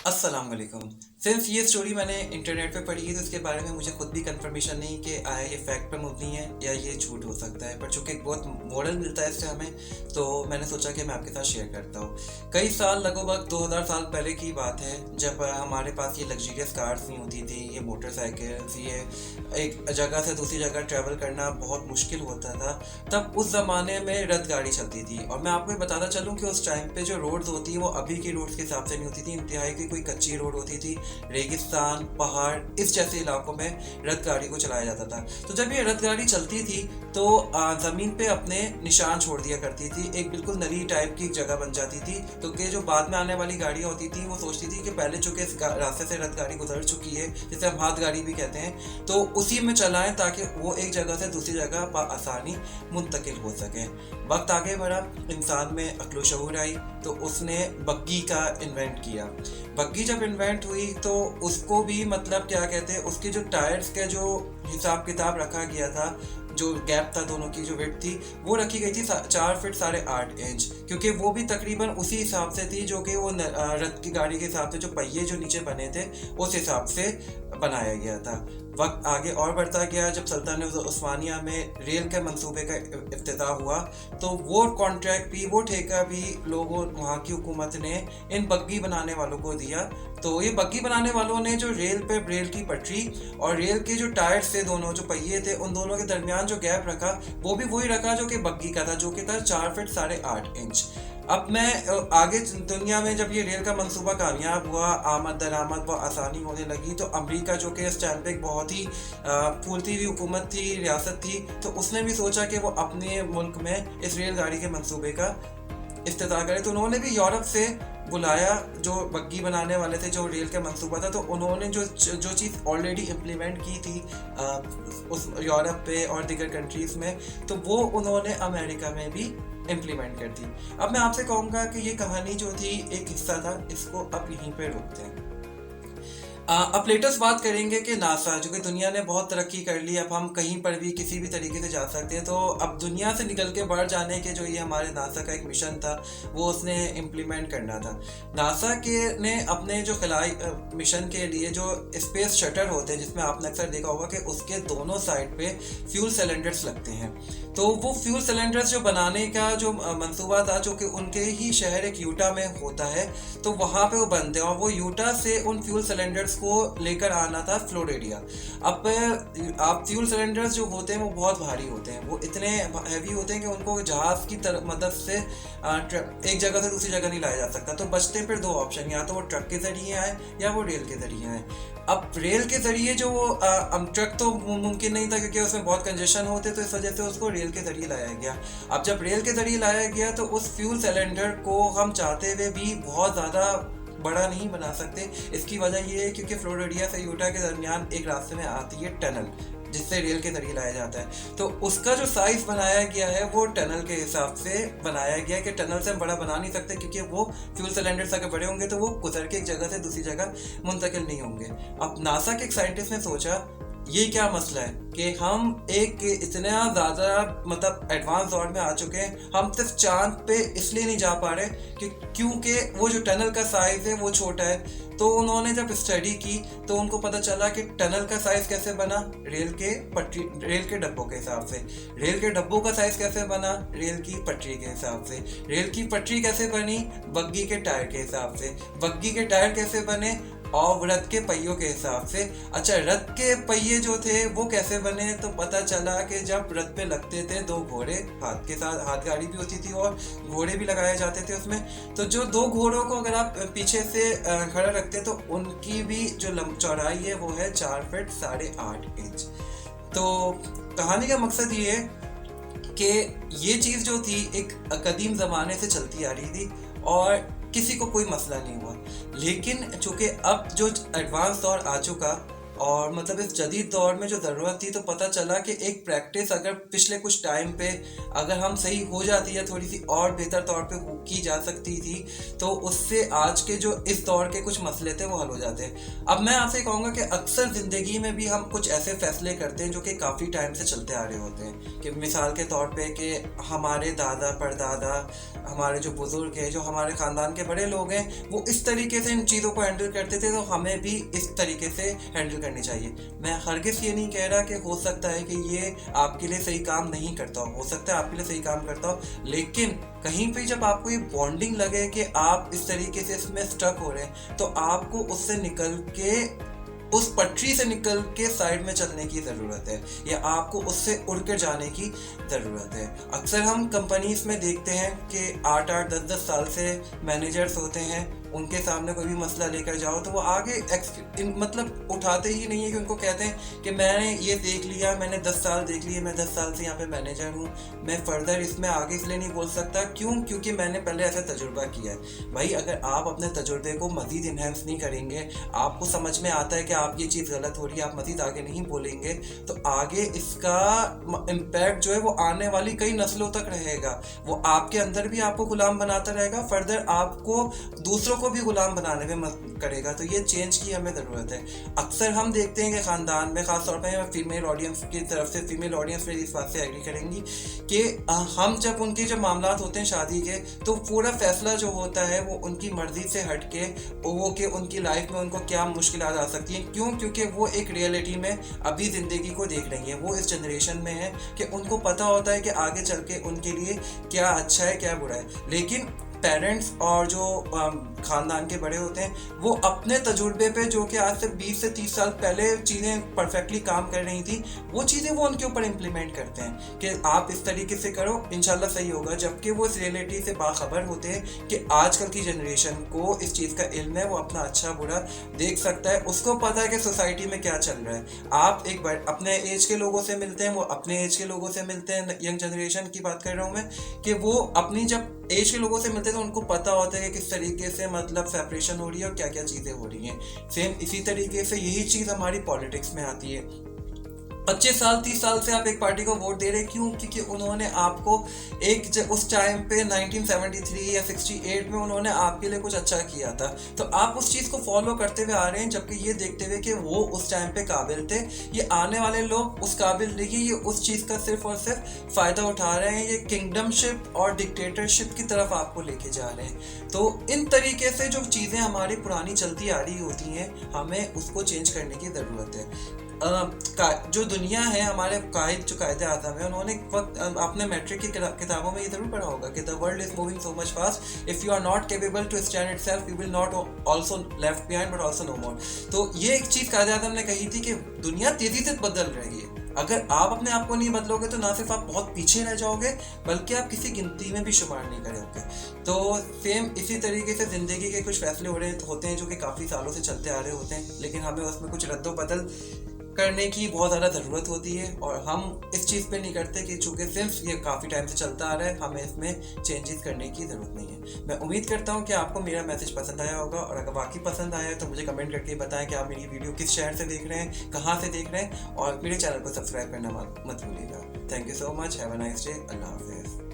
अस्सलाम वालेकुम। सिर्फ ये स्टोरी मैंने इंटरनेट पे पढ़ी है तो इसके बारे में मुझे खुद भी कंफर्मेशन नहीं कि आया ये फैक्ट पे मबनी है या ये झूठ हो सकता है, पर चूंकि एक बहुत मॉडल मिलता है इससे हमें, तो मैंने सोचा कि मैं आपके साथ शेयर करता हूँ। कई साल, लगभग 2000 साल पहले की बात है, जब हमारे पास ये लग्जरियस कार्स नहीं होती थी, ये मोटरसाइकिल्स, ये एक जगह से दूसरी जगह ट्रैवल करना बहुत मुश्किल होता था। तब उस ज़माने में रथ गाड़ी चलती थी, और मैं आपको ये बताना चलूँ कि उस टाइम पे जो रोड्स होती हैं वो अभी की रोड्स के हिसाब से नहीं होती थी। इंतहाई की कोई कच्ची रोड होती थी, रेगिस्तान, पहाड़, इस जैसे इलाकों में रथ गाड़ी को चलाया जाता था। तो जब ये रथ गाड़ी चलती थी तो ज़मीन पे अपने निशान छोड़ दिया करती थी, एक बिल्कुल नदी टाइप की जगह बन जाती थी। तो कि जो बाद में आने वाली गाड़ियाँ होती थी वो सोचती थी कि पहले चूंकि इस रास्ते से रथ गाड़ी गुजर चुकी है, जिसे हम हाथ गाड़ी भी कहते हैं, तो उसी में चलाएं ताकि वो एक जगह से दूसरी जगह आसानी मुंतकिल हो सके। वक्त आगे बढ़ा, इंसान में अक्ल शऊर आई, तो उसने बग्गी का इन्वेंट किया। बग्गी जब इन्वेंट हुई तो उसको भी, मतलब क्या कहते हैं, उसके जो टायर्स का जो हिसाब किताब रखा गया था, जो गैप था दोनों की, जो वेट थी, वो रखी गई थी 4 फीट 8.5 इंच, क्योंकि वो भी तकरीबन उसी हिसाब से थी जो कि वो रथ की गाड़ी के हिसाब से जो पहिए जो नीचे बने थे उस हिसाब से बनाया गया था। वक्त आगे और बढ़ता गया, जब सल्तनत उस्मानिया में रेल के मंसूबे का इफ्तिताह हुआ, तो वो कॉन्ट्रैक्ट भी, वो ठेका भी लोगों, वहाँ की हुकूमत ने इन बग्गी बनाने वालों को दिया। तो ये बग्गी बनाने वालों ने जो रेल की पटरी और रेल के जो टायर्स थे, दोनों जो पहिए थे, उन दोनों के दरमियान जो गैप रखा, वो भी वही रखा जो कि बग्गी का था, जो कि था 4 फीट 8.5 इंच। अब मैं आगे दुनिया में जब ये रेल का मंसूबा कामयाब हुआ, आमद दरामद व आसानी होने लगी, तो अमेरिका, जो कि इस टाइम पे एक बहुत ही फूलती हुई हुकूमत थी, रियासत थी, तो उसने भी सोचा कि वो अपने मुल्क में इस रेलगाड़ी के मंसूबे का इफ्तिताह करे। तो उन्होंने भी यूरोप से बुलाया जो बग्गी बनाने वाले थे, जो रेल का मंसूबा था, तो उन्होंने जो चीज़ ऑलरेडी इम्प्लीमेंट की थी उस यूरोप पे और दीगर कंट्रीज़ में, तो वो उन्होंने अमेरिका में भी इम्प्लीमेंट कर दी। अब मैं आपसे कहूँगा कि ये कहानी जो थी एक हिस्सा था, इसको अब यहीं पे रोकते हैं। अब लेटेस्ट बात करेंगे कि नासा, जो कि दुनिया ने बहुत तरक्की कर ली, अब हम कहीं पर भी किसी भी तरीके से जा सकते हैं। तो अब दुनिया से निकल के बाहर जाने के जो ये हमारे नासा का एक मिशन था, वो उसने इम्प्लीमेंट करना था। नासा के ने अपने जो खलाई मिशन के लिए जो स्पेस शटल होते हैं, जिसमें आपने अक्सर देखा होगा कि उसके दोनों साइड पे फ्यूल सिलेंडर्स लगते हैं, तो वो फ्यूल सिलेंडर्स जो बनाने का जो मंसूबा था, जो कि उनके ही शहर एक यूटा में होता है, तो वहाँ पे वो बनते हैं, और वो यूटा से उन फ्यूल सिलेंडर्स को लेकर आना था फ्लोरिडा। अब आप फ्यूल सिलेंडर्स जो होते हैं वो बहुत भारी होते हैं, वो इतने हैवी होते हैं कि उनको जहाज़ की मदद से एक जगह से दूसरी जगह नहीं लाया जा सकता। तो बचते फिर दो ऑप्शन, या तो वो ट्रक के ज़रिए आए या वो रेल के ज़रिए आए। अब रेल के ज़रिए जो ट्रक तो मुमकिन नहीं था, क्योंकि उसमें बहुत कंजेशन होते, तो इस वजह से उसको रेल के ज़रिए लाया गया। अब जब रेल के ज़रिए लाया गया, तो उस फ्यूल सिलेंडर को हम चाहते हुए भी बहुत ज़्यादा बड़ा नहीं बना सकते। इसकी वजह ये है क्योंकि फ्लोरिडा से यूटा के दरमियान एक रास्ते में आती है टनल, जिससे रेल के जरिए लाया जाता है। तो उसका जो साइज बनाया गया है वो टनल के हिसाब से बनाया गया है, कि टनल से हम बड़ा बना नहीं सकते, क्योंकि वो फ्यूल सिलेंडर्स अगर बड़े होंगे तो वो गुजर के एक जगह से दूसरी जगह मुंतकिल नहीं होंगे। अब नासा के एक साइंटिस्ट ने सोचा, ये क्या मसला है कि हम एक इतना ज़्यादा, मतलब एडवांस दौर में आ चुके हैं, हम सिर्फ चांद पे इसलिए नहीं जा पा रहे कि क्योंकि वो जो टनल का साइज़ है वो छोटा है। तो उन्होंने जब स्टडी की तो उनको पता चला कि टनल का साइज़ कैसे बना, रेल के डब्बों के हिसाब से। रेल के डब्बों का साइज़ कैसे बना, रेल की पटरी के हिसाब से। रेल की पटरी कैसे बनी, बग्गी के टायर के हिसाब से। बग्गी के टायर कैसे बने, और रथ के पहियों के हिसाब से। अच्छा, रथ के पहिए जो थे वो कैसे बने, तो पता चला कि जब रथ पे लगते थे दो घोड़े, हाथ के साथ हाथ गाड़ी भी होती थी और घोड़े भी लगाए जाते थे उसमें, तो जो दो घोड़ों को अगर आप पीछे से खड़ा रखते तो उनकी भी जो चौड़ाई है वो है 4 फीट 8.5 इंच। तो कहानी का मकसद ये है कि ये चीज़ जो थी एक कदीम ज़माने से चलती आ रही थी और किसी को कोई मसला नहीं हुआ। लेकिन चूंकि अब जो एडवांस दौर आ चुका, और मतलब इस जदीद दौर में जो ज़रूरत थी, तो पता चला कि एक प्रैक्टिस अगर पिछले कुछ टाइम पे अगर हम सही हो जाती है, थोड़ी सी और बेहतर तौर पे की जा सकती थी, तो उससे आज के जो इस दौर के कुछ मसले थे वो हल हो जाते हैं। अब मैं आपसे कहूँगा कि अक्सर ज़िंदगी में भी हम कुछ ऐसे फैसले करते हैं जो कि काफ़ी टाइम से चलते आ रहे होते हैं, कि मिसाल के तौर पे कि हमारे दादा परदादा, हमारे जो बुज़ुर्ग हैं, जो हमारे ख़ानदान के बड़े लोग हैं, वो इस तरीके से इन चीज़ों को हैंडल करते थे, तो हमें भी इस तरीके से हैंडल करनी चाहिए। मैं हरगिज़ ये नहीं कह रहा कि हो सकता है कि ये आपके लिए सही काम नहीं करता हो सकता है आपके लिए सही काम करता हो, लेकिन कहीं पे जब आपको ये बॉन्डिंग लगे कि आप इस तरीके से इसमें स्टक हो रहे हैं, तो आपको उससे निकल के, उस पटरी से निकल के साइड में चलने की ज़रूरत है, या आपको उससे उड़ कर जाने की ज़रूरत है। अक्सर हम कंपनीज़ में देखते हैं कि 8-8 10-10 साल से मैनेजर्स होते हैं, उनके सामने कोई भी मसला लेकर जाओ तो वो आगे मतलब उठाते ही नहीं है, कि उनको कहते हैं कि मैंने ये देख लिया, मैंने 10 साल देख लिए, मैं 10 साल से यहाँ पे मैनेजर हूँ, मैं फर्दर इसमें आगे इसलिए नहीं बोल सकता, क्यों? क्योंकि मैंने पहले ऐसा तजुर्बा किया है। भाई अगर आप अपने तजुर्बे को मज़ीद इन्हेंस नहीं करेंगे, आपको समझ में आता है कि आप ये चीज़ गलत हो रही है, आप मज़ीद आगे नहीं बोलेंगे, तो आगे इसका इम्पैक्ट जो है वो आने वाली कई नस्लों तक रहेगा। वो आपके अंदर भी आपको गुलाम बनाता रहेगा, फर्दर आपको दूसरों को भी गुलाम बनाने में मदद करेगा। तो ये चेंज की हमें ज़रूरत है। अक्सर हम देखते हैं कि ख़ानदान में, ख़ासतौर पर फीमेल ऑडियंस की तरफ से, फीमेल ऑडियंस में इस बात से एग्री करेंगी कि हम जब उनके जब मामलात होते हैं शादी के, तो पूरा फैसला जो होता है वो उनकी मर्ज़ी से हट के वो कि उनकी लाइफ में उनको क्या मुश्किलात आ सकती हैं। क्यों? क्योंकि वो एक रियलिटी में अभी ज़िंदगी को देख रही हैं, वो इस जनरेशन में है कि उनको पता होता है कि आगे चल के उनके लिए क्या अच्छा है क्या बुरा है। लेकिन पेरेंट्स और जो ख़ानदान के बड़े होते हैं, वो अपने तजुर्बे पे, जो कि आज से 20 से 30 साल पहले चीज़ें परफेक्टली काम कर रही थी, वो चीज़ें वो उनके ऊपर इम्प्लीमेंट करते हैं कि आप इस तरीके से करो, इंशाल्लाह सही होगा। जबकि वो इस रियलिटी से बाखबर होते हैं कि आजकल की जनरेशन को इस चीज़ का इल्म है, वो अपना अच्छा बुरा देख सकता है, उसको पता है कि सोसाइटी में क्या चल रहा है। आप एक बार अपने एज के लोगों से मिलते हैं, वो अपने एज के लोगों से मिलते हैं, यंग जनरेशन की बात कर रहा हूँ मैं, कि वो अपनी जब एज के लोगों से मिलते हैं तो उनको पता होता है कि किस तरीके से मतलब सेपरेशन हो रही है और क्या क्या चीज़ें हो रही हैं। सेम इसी तरीके से यही चीज़ हमारी पॉलिटिक्स में आती है। 25 साल 30 साल से आप एक पार्टी को वोट दे रहे हैं, क्यों? क्योंकि उन्होंने आपको उस टाइम पे 1973 या 68 में उन्होंने आपके लिए कुछ अच्छा किया था, तो आप उस चीज़ को फॉलो करते हुए आ रहे हैं, जबकि ये देखते हुए कि वो उस टाइम पे काबिल थे। ये आने वाले लोग उस काबिल नहीं, ये उस चीज़ का सिर्फ और सिर्फ फ़ायदा उठा रहे हैं, ये किंगडमशिप और डिक्टेटरशिप की तरफ आपको लेके जा रहे हैं। तो इन तरीके से जो चीज़ें हमारी पुरानी चलती आ रही होती हैं, हमें उसको चेंज करने की ज़रूरत है। जो दुनिया है, हमारे जो कायदे आज़म है, उन्होंने वक्त अपने मैट्रिक की किताबों में ये ज़रूर पढ़ा होगा कि the world is moving so much fast, if you are not capable to stand itself you will not also left behind but also no more. तो ये एक चीज़ कायदे आज़म ने कही थी कि दुनिया तेज़ी से बदल रही है, अगर आप अपने आप को नहीं बदलोगे तो ना सिर्फ आप बहुत पीछे रह जाओगे, बल्कि आप किसी गिनती में भी शुमार नहीं करोगे। तो सेम इसी तरीके से ज़िंदगी के कुछ फैसले होते हैं जो कि काफ़ी सालों से चलते आ रहे होते हैं, लेकिन हमें उसमें कुछ रद्द-बदल करने की बहुत ज़्यादा ज़रूरत होती है, और हम इस चीज़ पे नहीं करते कि चूँकि सिर्फ ये काफ़ी टाइम से चलता आ रहा है, हमें इसमें चेंजेस करने की ज़रूरत नहीं है। मैं उम्मीद करता हूँ कि आपको मेरा मैसेज पसंद आया होगा, और अगर वाकई पसंद आया है तो मुझे कमेंट करके बताएं कि आप मेरी वीडियो किस शहर से देख रहे हैं, कहाँ से देख रहे हैं, और मेरे चैनल को सब्सक्राइब करना मत भूलिएगा। Thank you so much, have a nice day, अल्लाह हाफ़िज़।